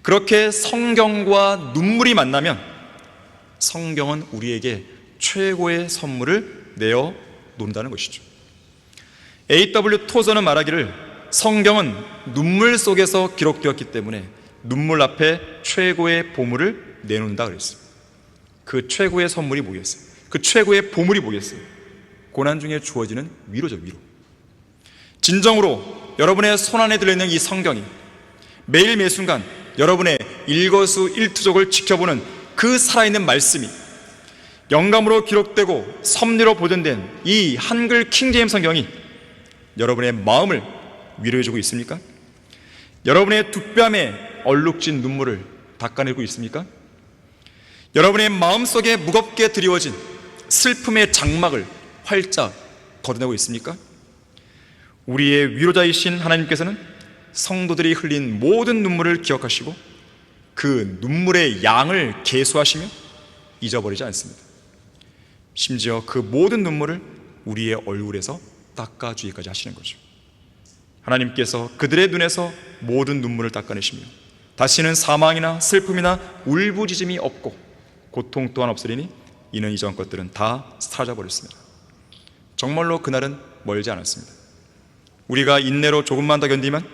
그렇게 성경과 눈물이 만나면 성경은 우리에게 최고의 선물을 내어 놓는다는 것이죠. A.W. 토저는 말하기를 성경은 눈물 속에서 기록되었기 때문에 눈물 앞에 최고의 보물을 내놓는다 그랬어요. 그 최고의 선물이 뭐겠어요? 그 최고의 보물이 뭐겠어요? 고난 중에 주어지는 위로죠, 위로. 진정으로 여러분의 손안에 들어있는 이 성경이 매일 매순간 여러분의 일거수일투족을 지켜보는 그 살아있는 말씀이 영감으로 기록되고 섭리로 보존된 이 한글 킹제임스 성경이 여러분의 마음을 위로해주고 있습니까? 여러분의 두 뺨에 얼룩진 눈물을 닦아내고 있습니까? 여러분의 마음속에 무겁게 드리워진 슬픔의 장막을 활짝 걷어내고 있습니까? 우리의 위로자이신 하나님께서는 성도들이 흘린 모든 눈물을 기억하시고 그 눈물의 양을 계수하시며 잊어버리지 않습니다. 심지어 그 모든 눈물을 우리의 얼굴에서 닦아주기까지 하시는 거죠. 하나님께서 그들의 눈에서 모든 눈물을 닦아내시며 다시는 사망이나 슬픔이나 울부짖음이 없고 고통 또한 없으리니 이는 이전 것들은 다 사라져버렸습니다. 정말로 그날은 멀지 않았습니다. 우리가 인내로 조금만 더 견디면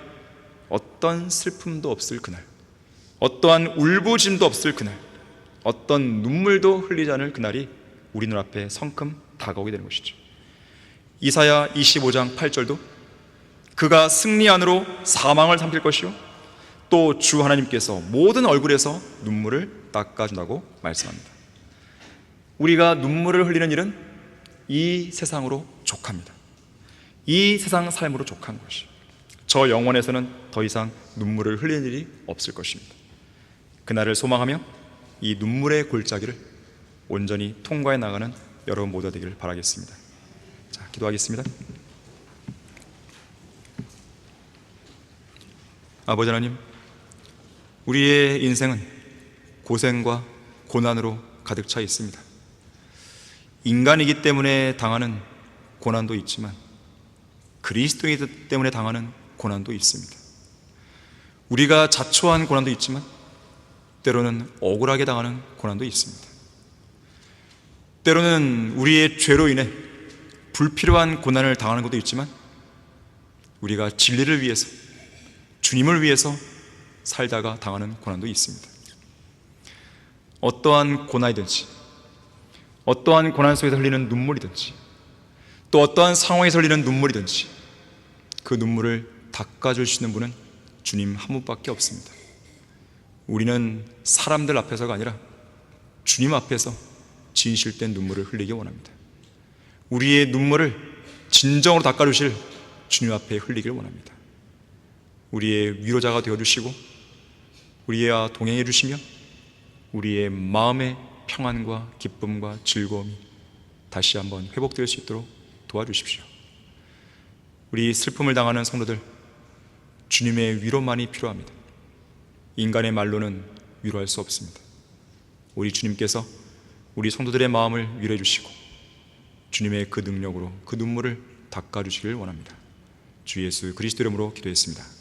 어떤 슬픔도 없을 그날, 어떠한 울부짖음도 없을 그날, 어떤 눈물도 흘리지 않을 그날이 우리 눈앞에 성큼 다가오게 되는 것이죠. 이사야 25장 8절도 그가 승리 안으로 사망을 삼킬 것이요 또 주 하나님께서 모든 얼굴에서 눈물을 닦아준다고 말씀합니다. 우리가 눈물을 흘리는 일은 이 세상으로 족합니다. 이 세상 삶으로 족한 것이, 저 영혼에서는 더 이상 눈물을 흘리는 일이 없을 것입니다. 그날을 소망하며 이 눈물의 골짜기를 온전히 통과해 나가는 여러분 모두가 되기를 바라겠습니다. 자, 기도하겠습니다. 아버지 하나님, 우리의 인생은 고생과 고난으로 가득 차 있습니다. 인간이기 때문에 당하는 고난도 있지만 그리스도이기 때문에 당하는 고난도 있습니다. 우리가 자초한 고난도 있지만 때로는 억울하게 당하는 고난도 있습니다. 때로는 우리의 죄로 인해 불필요한 고난을 당하는 것도 있지만 우리가 진리를 위해서, 주님을 위해서 살다가 당하는 고난도 있습니다. 어떠한 고난이든지, 어떠한 고난 속에서 흘리는 눈물이든지, 또 어떠한 상황에서 흘리는 눈물이든지 그 눈물을 닦아줄 수 있는 분은 주님 한 분밖에 없습니다. 우리는 사람들 앞에서가 아니라 주님 앞에서 진실된 눈물을 흘리기 원합니다. 우리의 눈물을 진정으로 닦아주실 주님 앞에 흘리길 원합니다. 우리의 위로자가 되어주시고 우리와 동행해 주시며 우리의 마음의 평안과 기쁨과 즐거움이 다시 한번 회복될 수 있도록 도와주십시오. 우리 슬픔을 당하는 성도들, 주님의 위로만이 필요합니다. 인간의 말로는 위로할 수 없습니다. 우리 주님께서 우리 성도들의 마음을 위로해 주시고 주님의 그 능력으로 그 눈물을 닦아주시길 원합니다. 주 예수 그리스도 이름으로 기도했습니다.